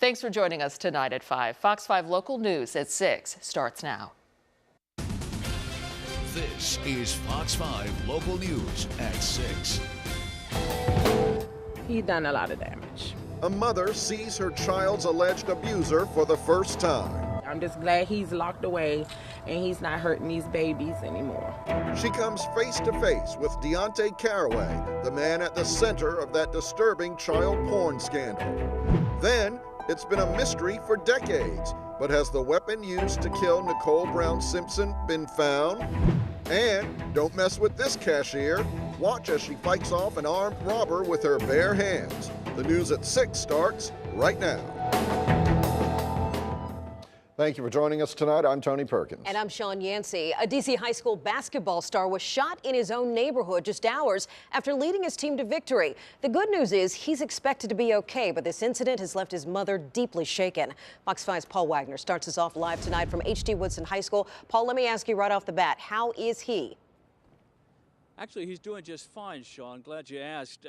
Thanks for joining us tonight at 5. Fox 5 Local News at 6 starts now. This is Fox 5 Local News at 6. He done a lot of damage. A mother sees her child's alleged abuser for the first time. I'm just glad he's locked away and he's not hurting these babies anymore. She comes face to face with Deontay Caraway, the man at the center of that disturbing child porn scandal. Then, it's been a mystery for decades, but has the weapon used to kill Nicole Brown Simpson been found? And don't mess with this cashier. Watch as she fights off an armed robber with her bare hands. The news at 6 starts right now. Thank you for joining us tonight. I'm Tony Perkins. And I'm Sean Yancey. A D.C. high school basketball star was shot in his own neighborhood just hours after leading his team to victory. The good news is he's expected to be okay, but this incident has left his mother deeply shaken. Fox 5's Paul Wagner starts us off live tonight from H.D. Woodson High School. Paul, let me ask you right off the bat, how is he? Actually, he's doing just fine, Sean. Glad you asked.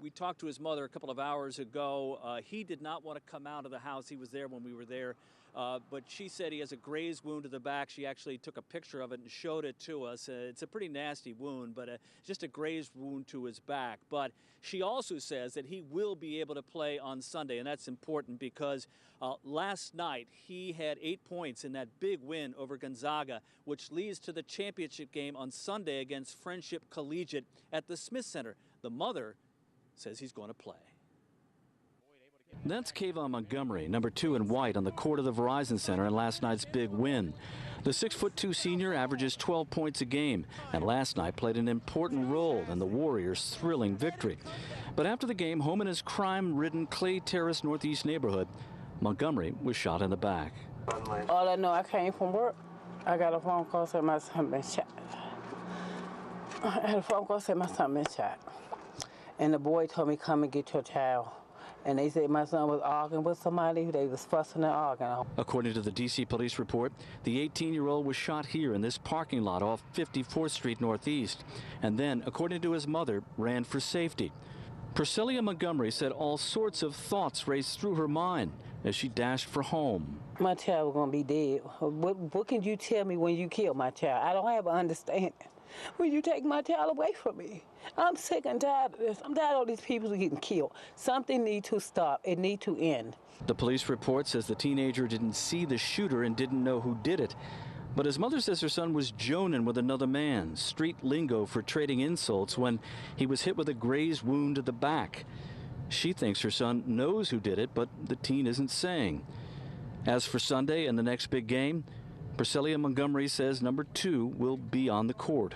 We talked to his mother a couple of hours ago. He did not want to come out of the house. He was there when we were there. But she said he has a grazed wound to the back. She actually took a picture of it and showed it to us. It's a pretty nasty wound, but just a grazed wound to his back. But she also says that he will be able to play on Sunday, and that's important because last night he had 8 points in that big win over Gonzaga, which leads to the championship game on Sunday against Friendship Collegiate at the Smith Center. The mother says he's going to play. That's Kayvon Montgomery, number 2 in white on the court of the Verizon Center in last night's big win. The 6'2" senior averages 12 points a game, and last night played an important role in the Warriors' thrilling victory. But after the game, home in his crime-ridden Clay Terrace Northeast neighborhood, Montgomery was shot in the back. All I know, I came from work. I got a phone call saying my son been shot. I had a phone call saying my son been shot. And the boy told me, come and get your child. And they said my son was arguing with somebody. They was fussing and arguing. According to the D.C. police report, the 18-year-old was shot here in this parking lot off 54th Street Northeast, and then, according to his mother, ran for safety. Priscilla Montgomery said all sorts of thoughts raced through her mind as she dashed for home. My child was going to be dead. What can you tell me when you kill my child? I don't have an understanding. When you take my child away from me, I'm sick and tired of this. I'm tired of all these people getting killed. Something needs to stop. It needs to end. The police report says the teenager didn't see the shooter and didn't know who did it. But his mother says her son was joning with another man, street lingo for trading insults, when he was hit with a grazed wound to the back. She thinks her son knows who did it, but the teen isn't saying. As for Sunday and the next big game, Priscilla Montgomery says number 2 will be on the court.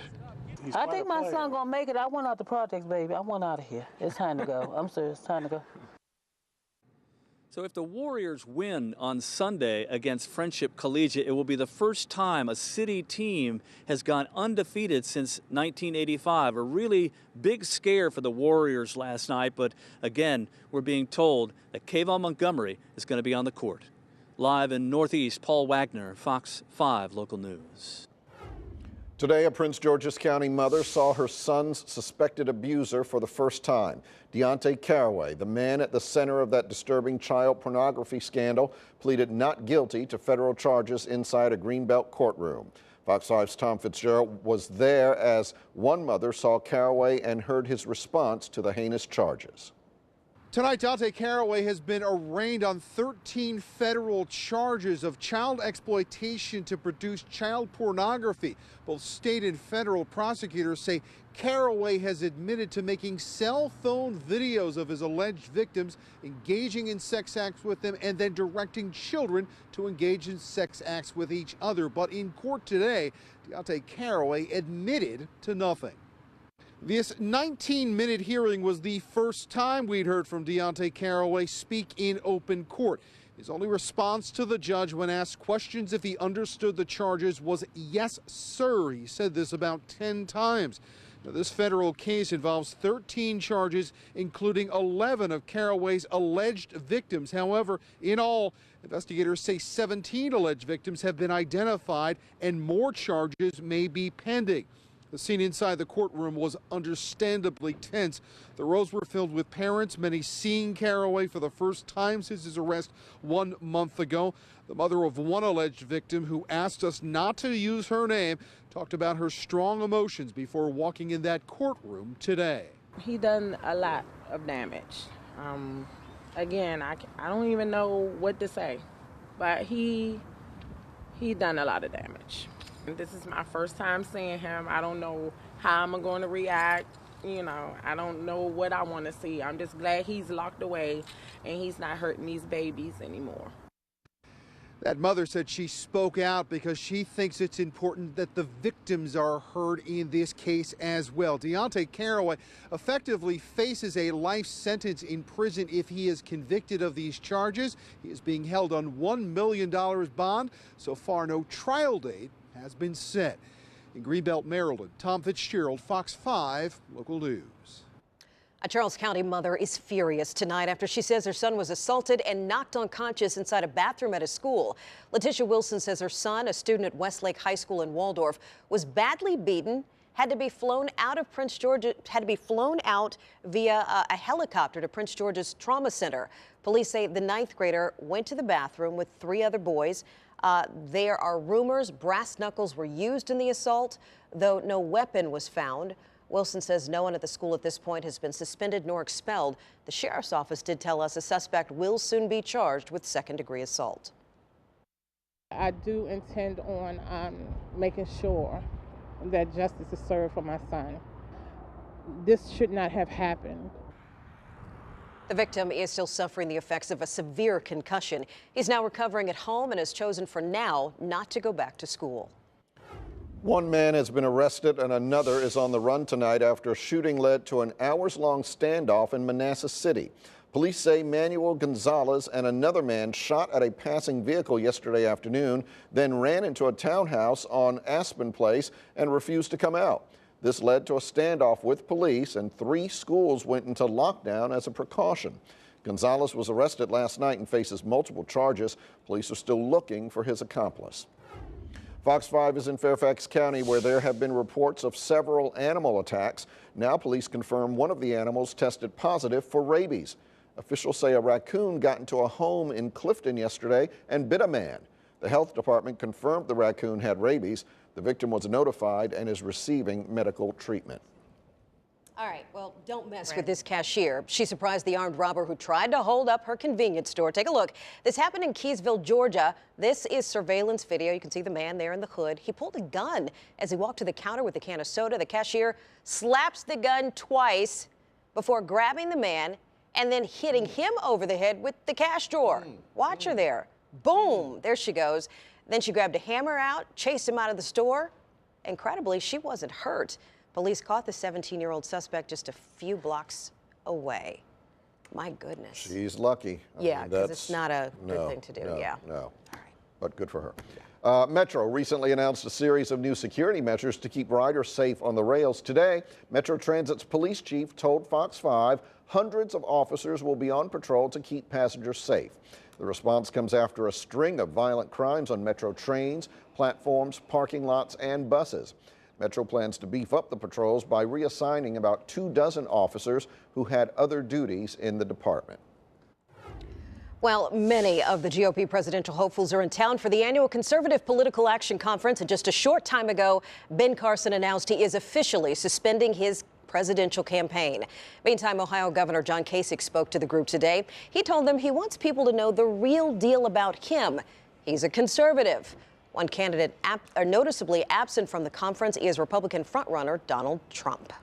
I think my son gonna make it. I want out the projects, baby. I want out of here. It's time to go. I'm serious. It's time to go. So if the Warriors win on Sunday against Friendship Collegiate, it will be the first time a city team has gone undefeated since 1985. A really big scare for the Warriors last night, but again, we're being told that Kayvon Montgomery is going to be on the court. Live in Northeast, Paul Wagner, Fox 5 Local News. Today, a Prince George's County mother saw her son's suspected abuser for the first time. Deontay Caraway, the man at the center of that disturbing child pornography scandal, pleaded not guilty to federal charges inside a Greenbelt courtroom. Fox 5's Tom Fitzgerald was there as one mother saw Caraway and heard his response to the heinous charges. Tonight, Deontay Caraway has been arraigned on 13 federal charges of child exploitation to produce child pornography. Both state and federal prosecutors say Caraway has admitted to making cell phone videos of his alleged victims, engaging in sex acts with them, and then directing children to engage in sex acts with each other. But in court today, Deontay Caraway admitted to nothing. This 19-minute hearing was the first time we'd heard from Deontay Caraway speak in open court. His only response to the judge when asked questions if he understood the charges was, "Yes, sir." He said this about 10 times. Now, this federal case involves 13 charges, including 11 of Caraway's alleged victims. However, in all, investigators say 17 alleged victims have been identified and more charges may be pending. The scene inside the courtroom was understandably tense. The rows were filled with parents, many seeing Caraway for the first time since his arrest 1 month ago. The mother of one alleged victim, who asked us not to use her name, talked about her strong emotions before walking in that courtroom today. He done a lot of damage. Again, I don't even know what to say, but he done a lot of damage. This is my first time seeing him. I don't know how I'm going to react. I don't know what I want to see. I'm just glad he's locked away and he's not hurting these babies anymore. That mother said she spoke out because she thinks it's important that the victims are heard in this case as well. Deontay Caraway effectively faces a life sentence in prison if he is convicted of these charges. He is being held on $1 million bond. So far, no trial date has been set. In Greenbelt, Maryland, Tom Fitzgerald, Fox 5 Local News. A Charles County mother is furious tonight after she says her son was assaulted and knocked unconscious inside a bathroom at a school. Letitia Wilson says her son, a student at Westlake High School in Waldorf, was badly beaten, had to be flown out of Prince George's, via a helicopter to Prince George's Trauma Center. Police say the 9th grader went to the bathroom with 3 other boys. There are rumors brass knuckles were used in the assault, though no weapon was found. Wilson says no one at the school at this point has been suspended nor expelled. The sheriff's office did tell us a suspect will soon be charged with second-degree assault. I do intend on making sure that justice is served for my son. This should not have happened. The victim is still suffering the effects of a severe concussion. He's now recovering at home and has chosen for now not to go back to school. One man has been arrested and another is on the run tonight after a shooting led to an hours-long standoff in Manassas City. Police say Manuel Gonzalez and another man shot at a passing vehicle yesterday afternoon, then ran into a townhouse on Aspen Place and refused to come out. This led to a standoff with police, and 3 schools went into lockdown as a precaution. Gonzalez was arrested last night and faces multiple charges. Police are still looking for his accomplice. Fox 5 is in Fairfax County, where there have been reports of several animal attacks. Now police confirm one of the animals tested positive for rabies. Officials say a raccoon got into a home in Clifton yesterday and bit a man. The health department confirmed the raccoon had rabies. The victim was notified and is receiving medical treatment. All right, well, don't mess with this cashier. She surprised the armed robber who tried to hold up her convenience store. Take a look. This happened in Keysville, Georgia. This is surveillance video. You can see the man there in the hood. He pulled a gun as he walked to the counter with a can of soda. The cashier slaps the gun twice before grabbing the man and then hitting him over the head with the cash drawer. Watch her there. Boom, there she goes. Then she grabbed a hammer out, chased him out of the store. Incredibly, she wasn't hurt. Police caught the 17-year-old suspect just a few blocks away. My goodness. She's lucky. Yeah, because it's not a good thing to do. Yeah. No. All right. But good for her. Metro recently announced a series of new security measures to keep riders safe on the rails. Today, Metro Transit's police chief told Fox 5 hundreds of officers will be on patrol to keep passengers safe. The response comes after a string of violent crimes on Metro trains, platforms, parking lots, and buses. Metro plans to beef up the patrols by reassigning about 24 officers who had other duties in the department. Well, many of the GOP presidential hopefuls are in town for the annual Conservative Political Action Conference. And just a short time ago, Ben Carson announced he is officially suspending his presidential campaign. Meantime, Ohio Governor John Kasich spoke to the group today. He told them he wants people to know the real deal about him. He's a conservative. One candidate noticeably absent from the conference is Republican frontrunner Donald Trump.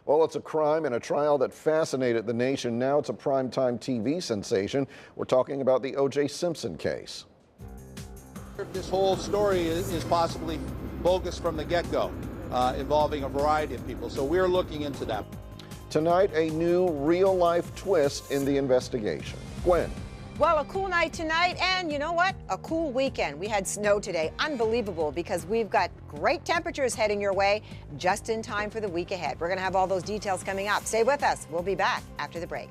Well, it's a crime and a trial that fascinated the nation. Now it's a primetime TV sensation. We're talking about the O.J. Simpson case. This whole story is possibly bogus from the get-go, involving a variety of people. So we're looking into that. Tonight, a new real-life twist in the investigation. Gwen. Well, a cool night tonight, and you know what? A cool weekend. We had snow today. Unbelievable, because we've got great temperatures heading your way just in time for the week ahead. We're going to have all those details coming up. Stay with us. We'll be back after the break.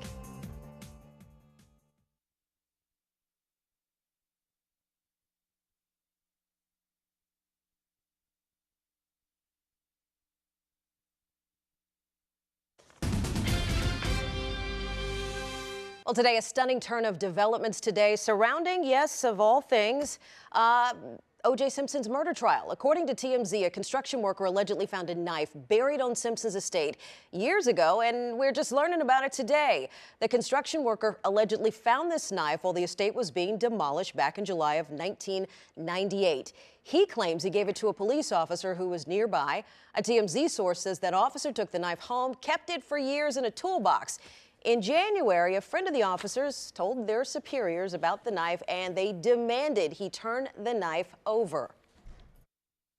Well, today, a stunning turn of developments today surrounding, yes, of all things, O.J. Simpson's murder trial. According to TMZ, a construction worker allegedly found a knife buried on Simpson's estate years ago, and we're just learning about it today. The construction worker allegedly found this knife while the estate was being demolished back in July of 1998. He claims he gave it to a police officer who was nearby. A TMZ source says that officer took the knife home, kept it for years in a toolbox. In January, a friend of the officers told their superiors about the knife, and they demanded he turn the knife over.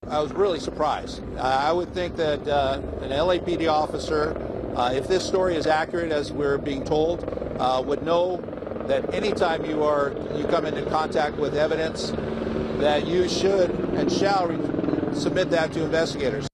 I was really surprised. I would think that an LAPD officer, if this story is accurate as we're being told, would know that anytime you come into contact with evidence, that you should and shall submit that to investigators.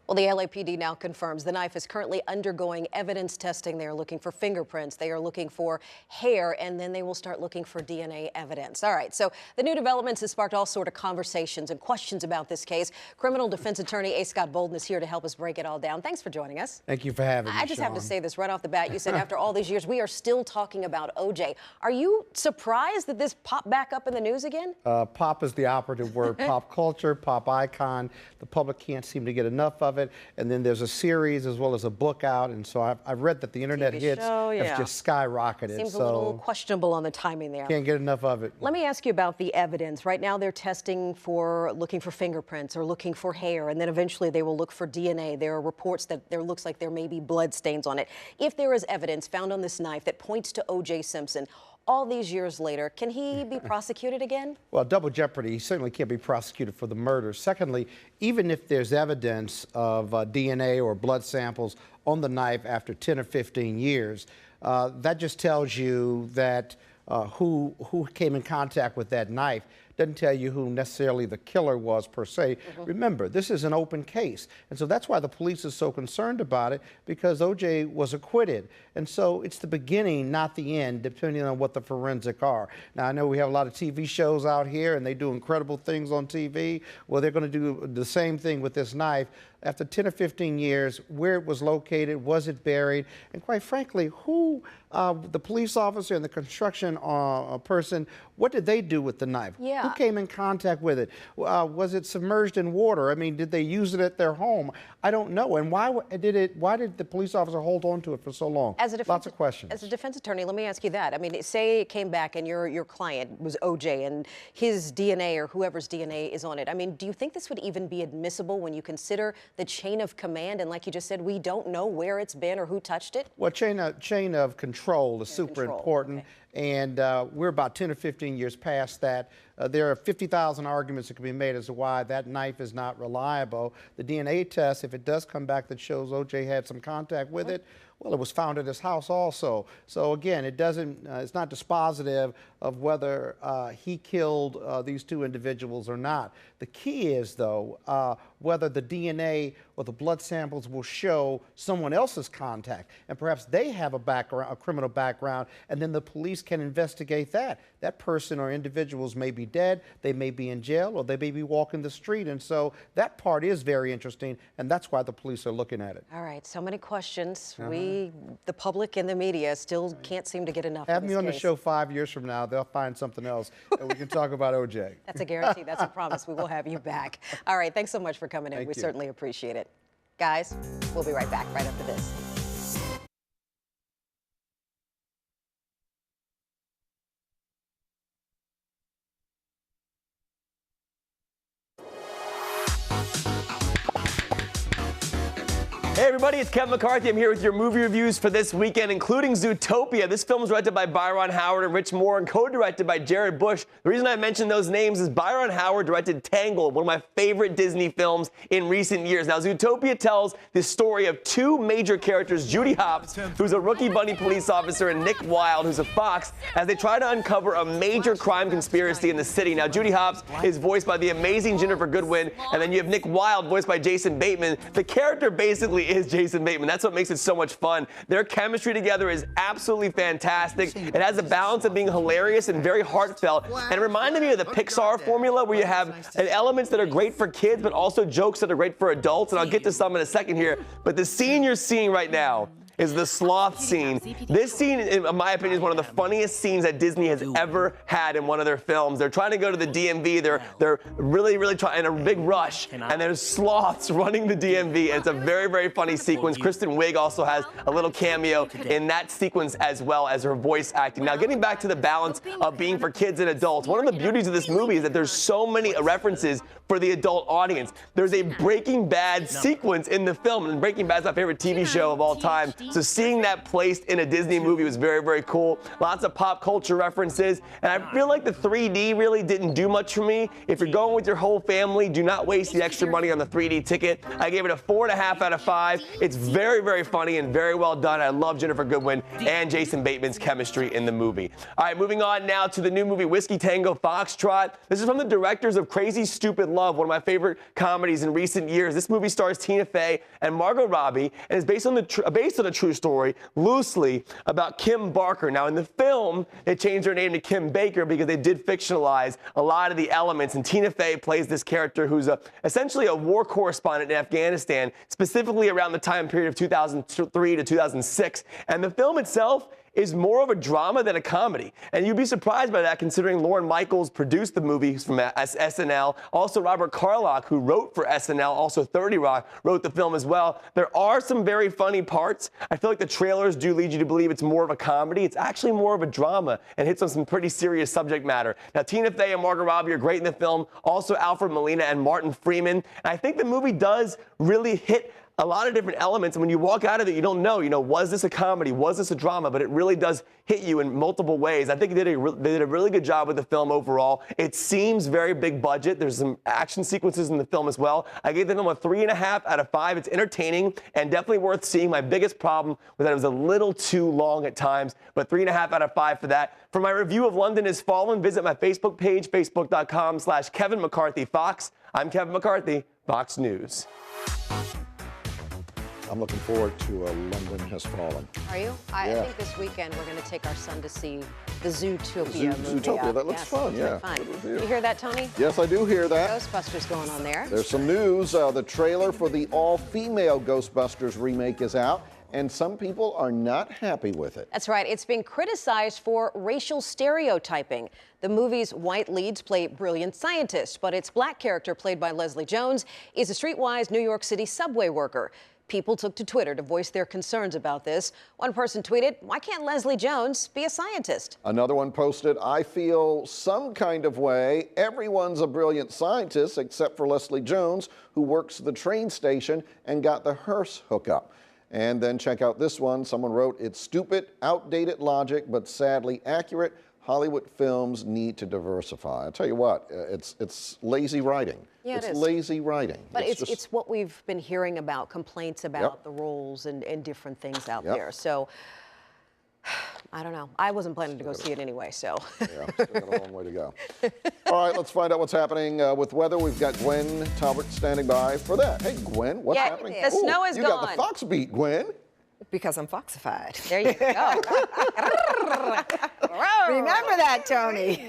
Well, the LAPD now confirms the knife is currently undergoing evidence testing. They are looking for fingerprints. They are looking for hair, and then they will start looking for DNA evidence. All right, so the new developments have sparked all sort of conversations and questions about this case. Criminal defense attorney A. Scott Bolden is here to help us break it all down. Thanks for joining us. Thank you for having me, I just have to say this right off the bat. You said after all these years, we are still talking about O.J. Are you surprised that this popped back up in the news again? Pop is the operative word. Pop culture, pop icon. The public can't seem to get enough of it. And then there's a series as well as a book out. And so I've read that the internet hits have just skyrocketed. Seems a little questionable on the timing there. Can't get enough of it. Let me ask you about the evidence. Right now they're testing for looking for fingerprints or looking for hair, and then eventually they will look for DNA. There are reports that there looks like there may be blood stains on it. If there is evidence found on this knife that points to O.J. Simpson, all these years later, can he be prosecuted again? Well, double jeopardy. He certainly can't be prosecuted for the murder. Secondly, even if there's evidence of DNA or blood samples on the knife after 10 or 15 years, that just tells you that who came in contact with that knife. Doesn't tell you who necessarily the killer was per se. Remember, this is an open case. And so that's why the police is so concerned about it, because O.J. was acquitted. And so it's the beginning, not the end, depending on what the forensic are. Now, I know we have a lot of TV shows out here, and they do incredible things on TV. Well, they're going to do the same thing with this knife. After 10 or 15 years, where it was located, was it buried, and quite frankly, who, the police officer and the construction person, what did they do with the knife? Yeah. Who came in contact with it? Was it submerged in water? I mean, did they use it at their home? I don't know. And why did the police officer hold on to it for so long? Lots of questions. As a defense attorney, let me ask you that. I mean, say it came back and your client was O.J. and his DNA or whoever's DNA is on it. I mean, do you think this would even be admissible when you consider the chain of command? And like you just said, we don't know where it's been or who touched it. Well, chain of control is super important. Okay. And we're about 10 or 15 years past that. There are 50,000 arguments that can be made as to why that knife is not reliable. The DNA test, if it does come back that shows O.J. had some contact with it, well, it was found at his house also. So again, it doesn't, it's not dispositive of whether he killed these two individuals or not. The key is, though, whether the DNA or the blood samples will show someone else's contact, and perhaps they have a background, a criminal background, and then the police can investigate that. That person or individuals may be dead, they may be in jail, or they may be walking the street, and so that part is very interesting, and that's why the police are looking at it. All right, so many questions. The public and the media still can't seem to get enough Have of me this on the case. show 5 years from now, they'll find something else, and we can talk about O.J. That's a guarantee. That's a promise. We will have you back. All right, thanks so much for coming in. Thank We you. certainly appreciate it. Guys, we'll be right back right after this. Hey everybody, it's Kevin McCarthy. I'm here with your movie reviews for this weekend, including Zootopia. This film is directed by Byron Howard and Rich Moore and co-directed by Jared Bush. The reason I mention those names is Byron Howard directed Tangled, one of my favorite Disney films in recent years. Now, Zootopia tells the story of two major characters, Judy Hopps, who's a rookie bunny police officer, and Nick Wilde, who's a fox, as they try to uncover a major crime conspiracy in the city. Now, Judy Hopps is voiced by the amazing Jennifer Goodwin, and then you have Nick Wilde, voiced by Jason Bateman. The character basically is Jason Bateman. That's what makes it so much fun. Their chemistry together is absolutely fantastic. It has a balance of being hilarious and very heartfelt. And it reminded me of the Pixar formula, where you have elements that are great for kids, but also jokes that are great for adults. And I'll get to some in a second here. But the scene you're seeing right now is the sloth scene. This scene, in my opinion, is one of the funniest scenes that Disney has ever had in one of their films. They're trying to go to the DMV. They're really trying in a big rush, and there's sloths running the DMV. And it's a very funny sequence. Kristen Wiig also has a little cameo in that sequence as well as her voice acting. Now, getting back to the balance of being for kids and adults, one of the beauties of this movie is that there's so many references for the adult audience. There's a Breaking Bad sequence in the film, and Breaking Bad's my favorite TV show of all time. So seeing that placed in a Disney movie was very cool. Lots of pop culture references, and I feel like the 3D really didn't do much for me. If you're going with your whole family, do not waste the extra money on the 3D ticket. I gave it a 4.5 out of 5. It's very funny and very well done. I love Jennifer Goodwin and Jason Bateman's chemistry in the movie. All right, moving on now to the new movie Whiskey Tango Foxtrot. This is from the directors of Crazy Stupid Love, one of my favorite comedies in recent years. This movie stars Tina Fey and Margot Robbie, and is based on a true story, loosely, about Kim Barker. Now, in the film, they changed her name to Kim Baker because they did fictionalize a lot of the elements, and Tina Fey plays this character who's essentially a war correspondent in Afghanistan, specifically around the time period of 2003 to 2006. And the film itself is more of a drama than a comedy. And you'd be surprised by that considering Lorne Michaels produced the movie from SNL. Also, Robert Carlock, who wrote for SNL, also 30 Rock, wrote the film as well. There are some very funny parts. I feel like the trailers do lead you to believe it's more of a comedy. It's actually more of a drama and hits on some pretty serious subject matter. Now, Tina Fey and Margot Robbie are great in the film. Also, Alfred Molina and Martin Freeman. And I think the movie does really hit a lot of different elements, and when you walk out of it, you don't know, was this a comedy? Was this a drama? But it really does hit you in multiple ways. I think they did a really good job with the film overall. It seems very big budget. There's some action sequences in the film as well. I gave the film a 3.5 out of 5. It's entertaining and definitely worth seeing. My biggest problem was that it was a little too long at times, but 3.5 out of 5 for that. For my review of London Has Fallen, visit my Facebook page, facebook.com/Kevin McCarthy Fox. I'm Kevin McCarthy, Fox News. I'm looking forward to London Has Fallen. Are you? I think this weekend we're going to take our son to see the Zootopia movie. Zootopia, that looks fun, yeah. Fun. You hear that, Tony? Yes, I do hear that. Ghostbusters going on there. There's some news. The trailer for the all-female Ghostbusters remake is out, and some people are not happy with it. That's right. It's being criticized for racial stereotyping. The movie's white leads play brilliant scientists, but its black character, played by Leslie Jones, is a streetwise New York City subway worker. People took to Twitter to voice their concerns about this. One person tweeted, "Why can't Leslie Jones be a scientist?" Another one posted, "I feel some kind of way. Everyone's a brilliant scientist except for Leslie Jones, who works the train station and got the Hearst hookup." And then check out this one. Someone wrote, "It's stupid, outdated logic, but sadly accurate. Hollywood films need to diversify." I'll tell you what, it's lazy writing. Yeah, it's lazy writing. But it's what we've been hearing about, complaints about the roles and different things out there. So, I don't know. I wasn't planning to go see it anyway, so. Yeah, still got a long way to go. All right, let's find out what's happening with weather. We've got Gwen Talbot standing by for that. Hey, Gwen, what's happening? The snow is you gone. You got the Fox beat, Gwen. Because I'm foxified. There you go. Remember that, Tony.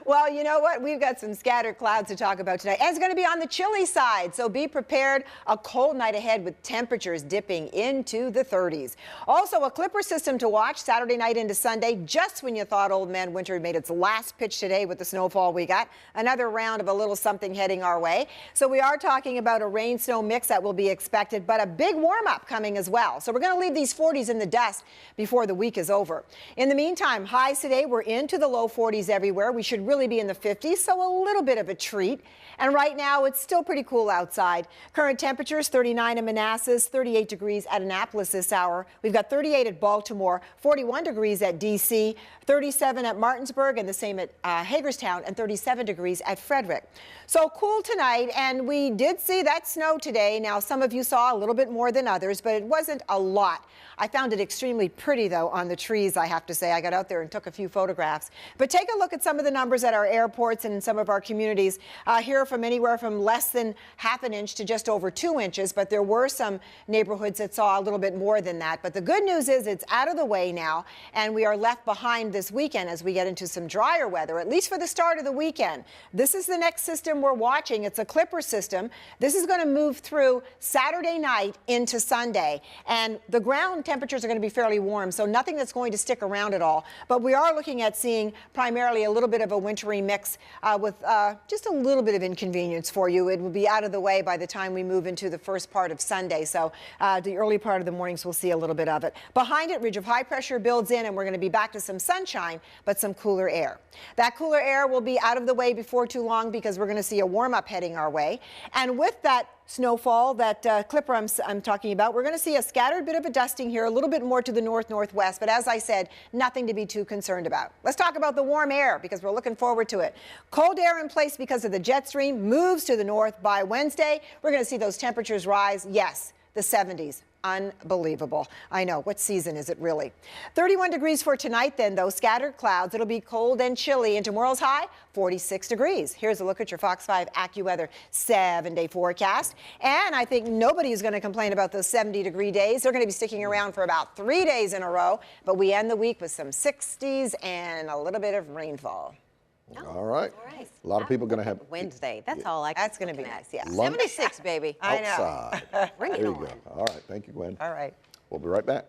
Well, you know what? We've got some scattered clouds to talk about tonight. And it's going to be on the chilly side, so be prepared. A cold night ahead with temperatures dipping into the 30s. Also, a clipper system to watch Saturday night into Sunday, just when you thought Old Man Winter had made its last pitch today with the snowfall we got. Another round of a little something heading our way. So we are talking about a rain-snow mix that will be expected, but a big warm-up coming as well. So we're going to leave these 40s in the dust before the week is over. In the meantime, highs today, we're into the low 40s everywhere. We should really be in the 50s, so a little bit of a treat. And right now, it's still pretty cool outside. Current temperatures, 39 in Manassas, 38 degrees at Annapolis this hour. We've got 38 at Baltimore, 41 degrees at D.C., 37 at Martinsburg, and the same at Hagerstown, and 37 degrees at Frederick. So cool tonight, and we did see that snow today. Now, some of you saw a little bit more than others, but it wasn't a lot. I found it extremely pretty, though, on the trees, I have to say. I got out there and took a few photographs. But take a look at at some of the numbers at our airports and in some of our communities, here from anywhere from less than half an inch to just over 2 inches, but there were some neighborhoods that saw a little bit more than that. But the good news is it's out of the way now, and we are left behind this weekend as we get into some drier weather, at least for the start of the weekend. This is the next system we're watching. It's a Clipper system. This is going to move through Saturday night into Sunday, and the ground temperatures are going to be fairly warm, so nothing that's going to stick around at all. But we are looking at seeing primarily a little bit of a wintry mix with just a little bit of inconvenience for you. It will be out of the way by the time we move into the first part of Sunday, so the early part of the mornings we'll see a little bit of it. Behind it, ridge of high pressure builds in, and we're going to be back to some sunshine, but some cooler air. That cooler air will be out of the way before too long because we're going to see a warm-up heading our way. And with that snowfall, that Clipper I'm talking about, we're going to see a scattered bit of a dusting here, a little bit more to the north-northwest, but as I said, nothing to be too concerned about. Let's talk about the warm air because we're looking forward to it. Cold air in place because of the jet stream moves to the north by Wednesday. We're going to see those temperatures rise, yes, the 70s. Unbelievable. I know. What season is it really? 31 degrees for tonight then, though. Scattered clouds. It'll be cold and chilly. And tomorrow's high, 46 degrees. Here's a look at your Fox 5 AccuWeather 7-day forecast. And I think nobody is going to complain about those 70-degree days. They're going to be sticking around for about 3 days in a row. But we end the week with some 60s and a little bit of rainfall. All right. A lot of people going to have Wednesday. That's all I. That's going to be nice, yeah. 76, baby. I know. outside. Bring it There you on. go. All right. Thank you, Gwen. All right. We'll be right back.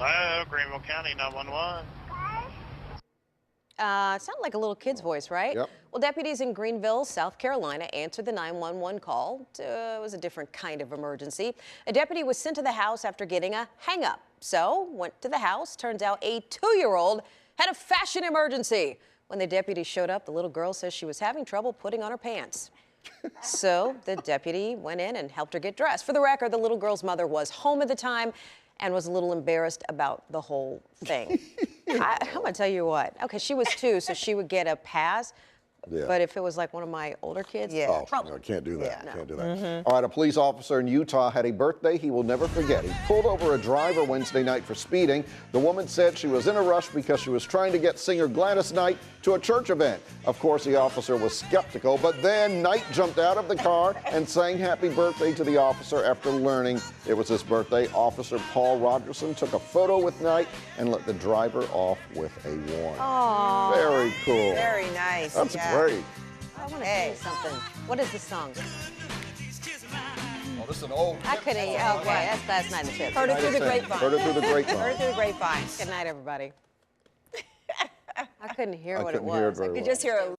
Hello, Greenville County 911. It sounded like a little kid's voice, right? Yep. Well, deputies in Greenville, South Carolina, answered the 911 call. It was a different kind of emergency. A deputy was sent to the house after getting a hang-up. So, went to the house. Turns out a 2-year-old had a fashion emergency. When the deputy showed up, the little girl says she was having trouble putting on her pants. So, the deputy went in and helped her get dressed. For the record, the little girl's mother was home at the time and was a little embarrassed about the whole thing. I'm going to tell you what. Okay, she was 2, so she would get a pass. Yeah. But if it was like one of my older kids, Oh, no, can't do that. Can't do that. All right, a police officer in Utah had a birthday he will never forget. He pulled over a driver Wednesday night for speeding. The woman said she was in a rush because she was trying to get singer Gladys Knight to a church event. Of course, the officer was skeptical, but then Knight jumped out of the car and sang happy birthday to the officer after learning it was his birthday. Officer Paul Rogerson took a photo with Knight and let the driver off with a warning. Aww. Very cool. Very nice. That's yeah. great. I want to sing something. What is the song? Oh, this is an old. I couldn't. Okay, that's last night in the Tips. Heard it through the grapevine. Heard it through the grapevine. Heard it through the grapevine. Good night, everybody. I couldn't hear what it couldn't hear it was. very You well. just hear a